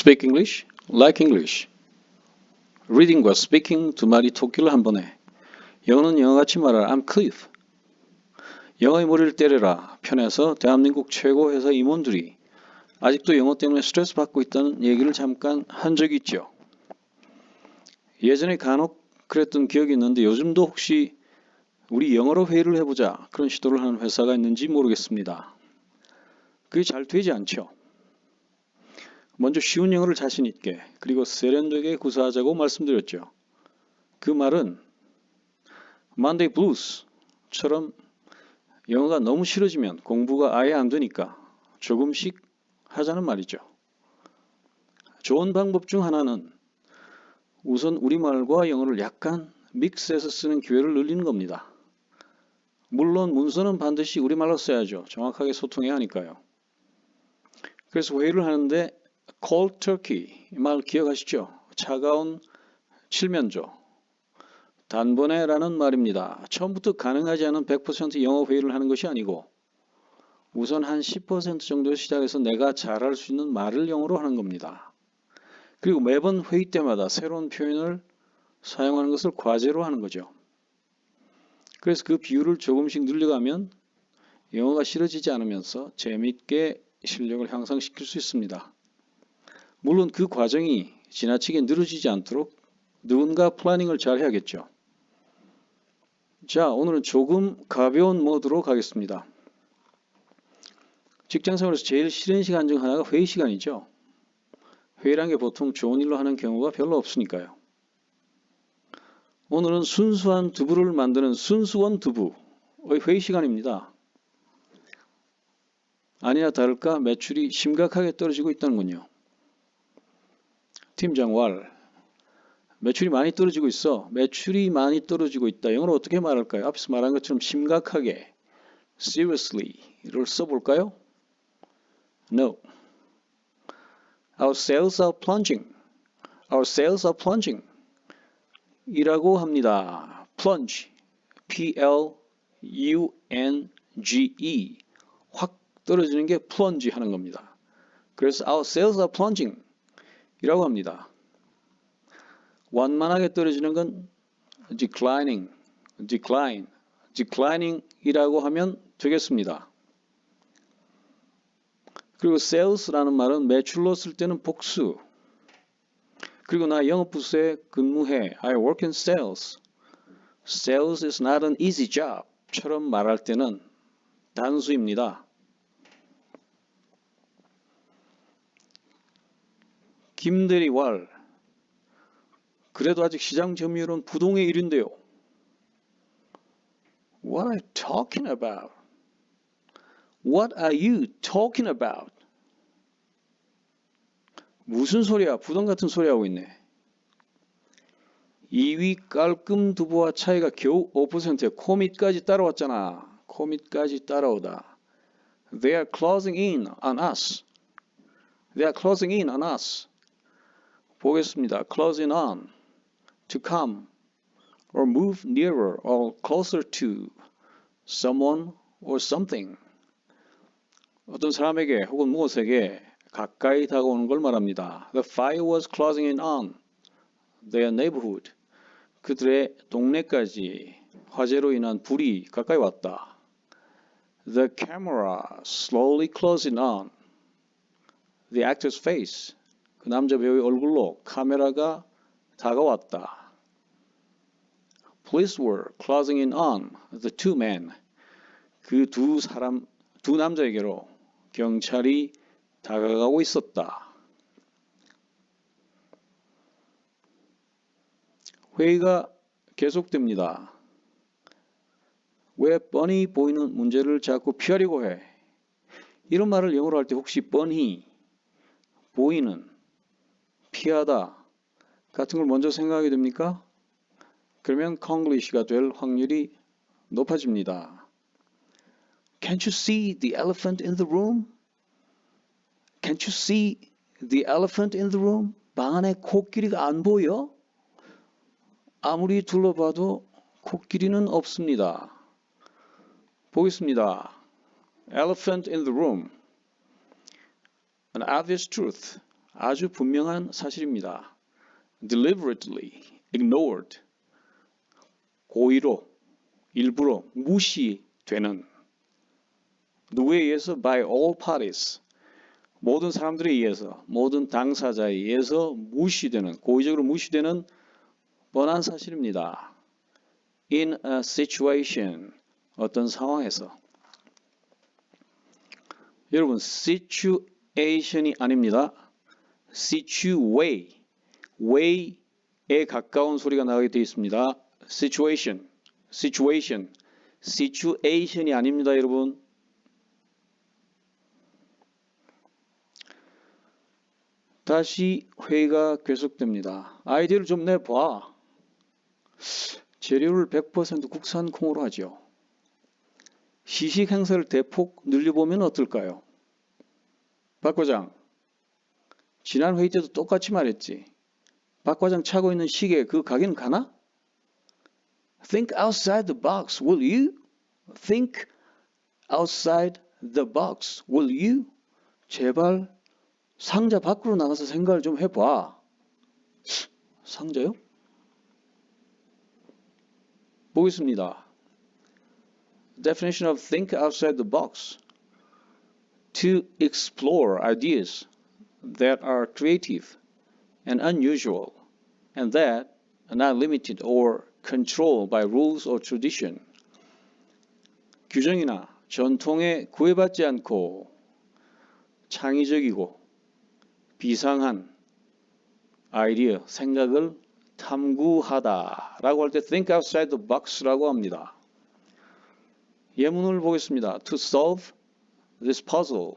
Speak English, like English. Reading과 speaking 두 마리 토끼를 한 번에. 영어는 영어같이 말하라. I'm Cliff. 영어의 머리를 때려라. 편에서 대한민국 최고 회사 임원들이 아직도 영어 때문에 스트레스 받고 있다는 얘기를 잠깐 한 적이 있죠. 예전에 간혹 그랬던 기억이 있는데 요즘도 혹시 우리 영어로 회의를 해보자 그런 시도를 하는 회사가 있는지 모르겠습니다. 그게 잘 되지 않죠. 먼저 쉬운 영어를 자신 있게 그리고 세련되게 구사하자고 말씀드렸죠. 그 말은 Monday Blues처럼 영어가 너무 싫어지면 공부가 아예 안 되니까 조금씩 하자는 말이죠. 좋은 방법 중 하나는 우선 우리말과 영어를 약간 믹스해서 쓰는 기회를 늘리는 겁니다. 물론 문서는 반드시 우리말로 써야죠. 정확하게 소통해야 하니까요. 그래서 회의를 하는데 cold turkey 이 말 기억하시죠? 차가운 칠면조. 단번에 라는 말입니다. 처음부터 가능하지 않은 100% 영어 회의를 하는 것이 아니고 우선 한 10% 정도 시작해서 내가 잘할 수 있는 말을 영어로 하는 겁니다. 그리고 매번 회의 때마다 새로운 표현을 사용하는 것을 과제로 하는 거죠. 그래서 그 비율을 조금씩 늘려가면 영어가 싫어지지 않으면서 재미있게 실력을 향상시킬 수 있습니다. 물론 그 과정이 지나치게 늘어지지 않도록 누군가 플래닝을 잘 해야겠죠. 자, 오늘은 조금 가벼운 모드로 가겠습니다. 직장생활에서 제일 싫은 시간 중 하나가 회의 시간이죠. 회의란 게 보통 좋은 일로 하는 경우가 별로 없으니까요. 오늘은 순수한 두부를 만드는 순수원 두부의 회의 시간입니다. 아니나 다를까 매출이 심각하게 떨어지고 있다는군요. 팀장 왈, 매출이 많이 떨어지고 있어. 매출이 많이 떨어지고 있다. 영어로 어떻게 말할까요? 앞에서 말한 것처럼 심각하게 seriously를 써볼까요? No. Our sales are plunging. Our sales are plunging. 이라고 합니다. plunge, P-L-U-N-G-E 확 떨어지는 게 plunge 하는 겁니다. 그래서 our sales are plunging 이라고 합니다. 완만하게 떨어지는 건 declining 이라고 하면 되겠습니다. 그리고 sales라는 말은 매출로 쓸 때는 복수. 그리고 나 영업부서에 근무해. I work in sales. Sales is not an easy job. 처럼 말할 때는 단수입니다. 김대리 왈. 그래도 아직 시장 점유율은 부동의 1위인데요. What are you talking about? What are you talking about? 무슨 소리야? 부동 같은 소리 하고 있네. 2위 깔끔 두부와 차이가 겨우 5%에 코밑까지 따라왔잖아. 코밑까지 따라오다. They are closing in on us. They are closing in on us. 보겠습니다. Closing on. To come. Or move nearer or closer to someone or something. 어떤 사람에게 혹은 무엇에게 가까이 다가오는 걸 말합니다. The fire was closing in on their neighborhood. 그들의 동네까지 화재로 인한 불이 가까이 왔다. The camera slowly closing on the actor's face. 그 남자 배우의 얼굴로 카메라가 다가왔다. Police were closing in on the two men. 그 두 남자에게로 경찰이 다가가고 있었다. 회의가 계속됩니다. 왜 뻔히 보이는 문제를 자꾸 피하려고 해? 이런 말을 영어로 할 때 혹시 뻔히, 보이는, 피하다 같은 걸 먼저 생각하게 됩니까? 그러면 콩글리시가 될 확률이 높아집니다. Can't you see the elephant in the room? Can't you see the elephant in the room? 방 안에 코끼리가 안 보여? 아무리 둘러봐도 코끼리는 없습니다. 보겠습니다. Elephant in the room. An obvious truth. 아주 분명한 사실입니다. deliberately ignored, 고의로, 일부러 무시되는, 누구에 의해서? by all parties, 모든 사람들에 의해서, 모든 당사자에 의해서 무시되는, 고의적으로 무시되는 뻔한 사실입니다. in a situation, 어떤 상황에서. 여러분, situation이 아닙니다. way에 가까운 소리가 나가게 되어 있습니다. situation이 아닙니다, 여러분. 다시 회의가 계속됩니다. 아이디어를 좀 내봐. 재료를 100% 국산 콩으로 하죠. 시식 행사를 대폭 늘려보면 어떨까요? 박 과장, 지난 회의 때도 똑같이 말했지. 박 과장 차고 있는 시계 그 가게는 가나? Think outside the box, will you? Think outside the box, will you? 제발 상자 밖으로 나가서 생각을 좀 해봐. 상자요? 보겠습니다. Definition of think outside the box. To explore ideas that are creative and unusual and that are not limited or controlled by rules or tradition. 규정이나 전통에 구애받지 않고 창의적이고 비상한 아이디어, 생각을 탐구하다라고 할 때 think outside the box라고 합니다. 예문을 보겠습니다. To solve this puzzle,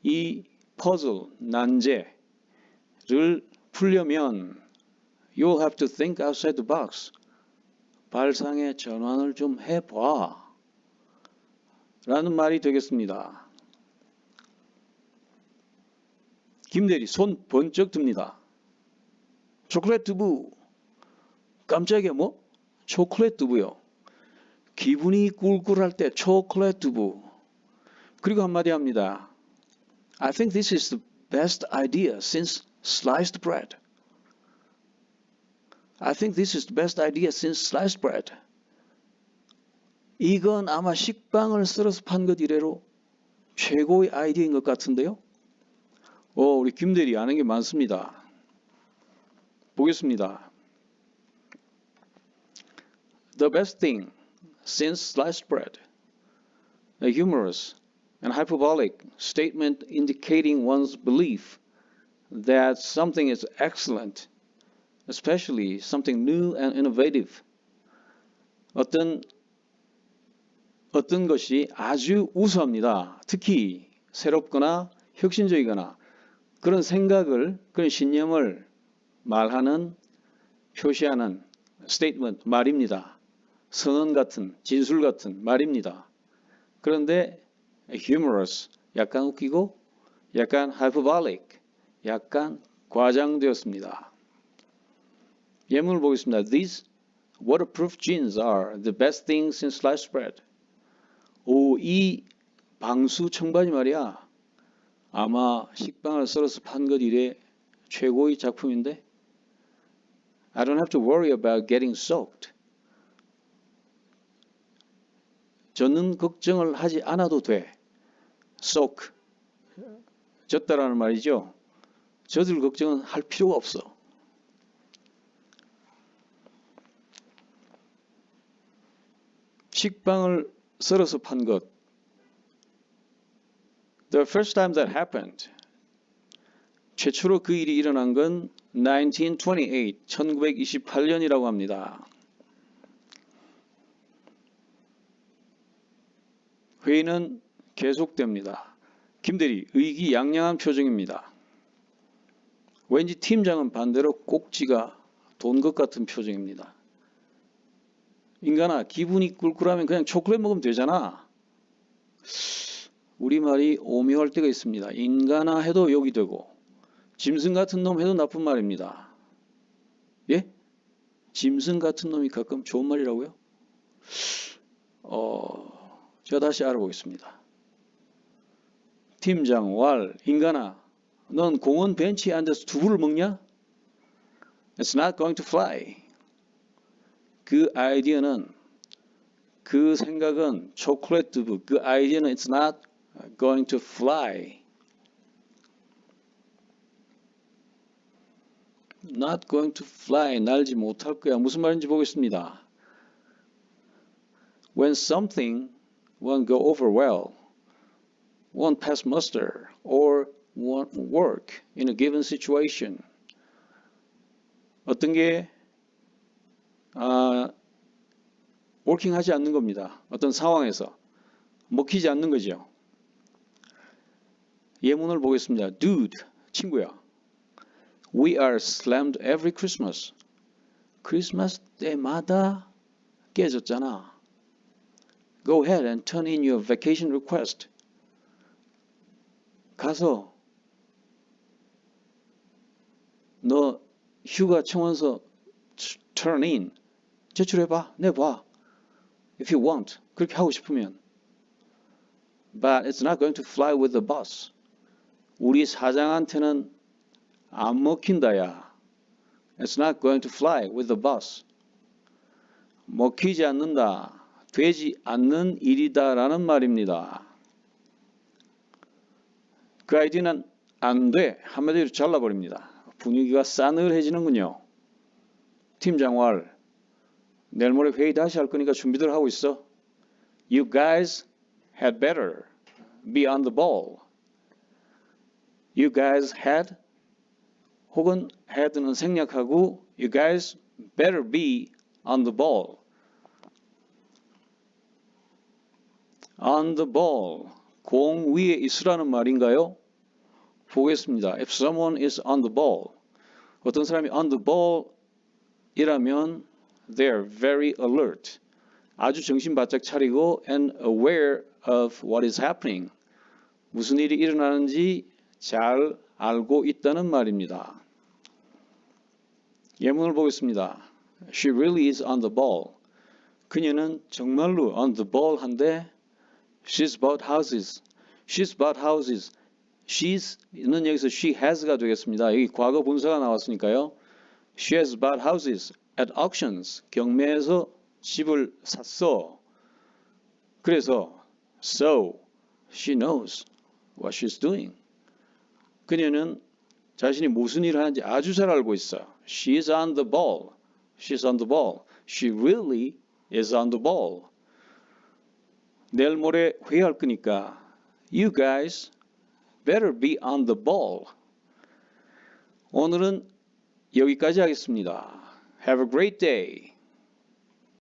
이 퍼즐, 난제를 풀려면 you'll have to think outside the box. 발상의 전환을 좀 해봐. 라는 말이 되겠습니다. 김대리 손 번쩍 듭니다. 초콜릿 두부. 깜짝이야 뭐? 초콜릿 두부요. 기분이 꿀꿀할 때 초콜릿 두부. 그리고 한마디 합니다. I think this is the best idea since sliced bread. I think this is the best idea since sliced bread. 이건 아마 식빵을 썰어서 판 것 이래로 최고의 아이디어인 것 같은데요. 우리 김대리 아는 게 많습니다. 보겠습니다. The best thing since sliced bread. A humorous and hyperbolic statement indicating one's belief that something is excellent, especially something new and innovative. 어떤 것이 아주 우수합니다. 특히 새롭거나 혁신적이거나 그런 생각을, 그런 신념을 말하는, 표시하는 statement, 말입니다. 선언 같은, 진술 같은 말입니다. 그런데 humorous, 약간 웃기고 약간 hyperbolic, 약간 과장되었습니다. 예문을 보겠습니다. These waterproof jeans are the best thing since sliced bread. 이 방수 청바지 말이야. 아마 식빵을 썰어서 판 것 이래 최고의 작품인데 I don't have to worry about getting soaked. 젖는 걱정을 하지 않아도 돼. soak, 젖다라는 말이죠. 젖을 걱정은 할 필요가 없어. 식빵을 썰어서 판 것. The first time that happened. 최초로 그 일이 일어난 건 1928년이라고 합니다. 회의는 계속됩니다. 김대리, 의기양양한 표정입니다. 왠지 팀장은 반대로 꼭지가 돈 것 같은 표정입니다. 인간아, 기분이 꿀꿀하면 그냥 초콜릿 먹으면 되잖아. 우리말이 오묘할 때가 있습니다. 인간아 해도 욕이 되고 짐승 같은 놈 해도 나쁜 말입니다. 예? 짐승 같은 놈이 가끔 좋은 말이라고요? 제가 다시 알아보겠습니다. 팀장, 왈, 인간아, 넌 공원 벤치에 앉아서 두부를 먹냐? It's not going to fly. 그 아이디어는, 그 생각은 초콜릿 두부, 그 아이디어는 it's not going to fly. Not going to fly. 날지 못할 거야. 무슨 말인지 보겠습니다. When something won't go over well, won't pass muster, or won't work in a given situation. 어떤 게 working하지 않는 겁니다. 어떤 상황에서 먹히지 않는 거죠. 예문을 보겠습니다. Dude, 친구야. We are slammed every Christmas. 크리스마스 때마다 깨졌잖아. Go ahead and turn in your vacation request. 가서 너 휴가 청원서 turn in 제출해봐. 내봐. If you want. 그렇게 하고 싶으면. But it's not going to fly with the bus. 우리 사장한테는 안 먹힌다야. It's not going to fly with the bus. 먹히지 않는다. 되지 않는 일이다라는 말입니다. 그 아이디어는 안 돼. 한마디로 잘라버립니다. 분위기가 싸늘해지는군요. 팀장 왈, 내일 모레 회의 다시 할 거니까 준비들 하고 있어. You guys had better be on the ball. You guys had 혹은 had는 생략하고 You guys better be on the ball. On the ball. 공 위에 있으라는 말인가요? 보겠습니다. If someone is on the ball. 어떤 사람이 on the ball 이라면 they are very alert. 아주 정신 바짝 차리고 and aware of what is happening. 무슨 일이 일어나는지 잘 알고 있다는 말입니다. 예문을 보겠습니다. She really is on the ball. 그녀는 정말로 on the ball 한데 She's bought houses. She's bought houses. She's는 여기서 she has가 되겠습니다. 여기 과거 분사가 나왔으니까요. She has bought houses at auctions. 경매에서 집을 샀어. 그래서 so she knows what she's doing. 그녀는 자신이 무슨 일을 하는지 아주 잘 알고 있어. She's on the ball. She's on the ball. She really is on the ball. 내일 모레 회의할 거니까 You guys better be on the ball. 오늘은 여기까지 하겠습니다. Have a great day.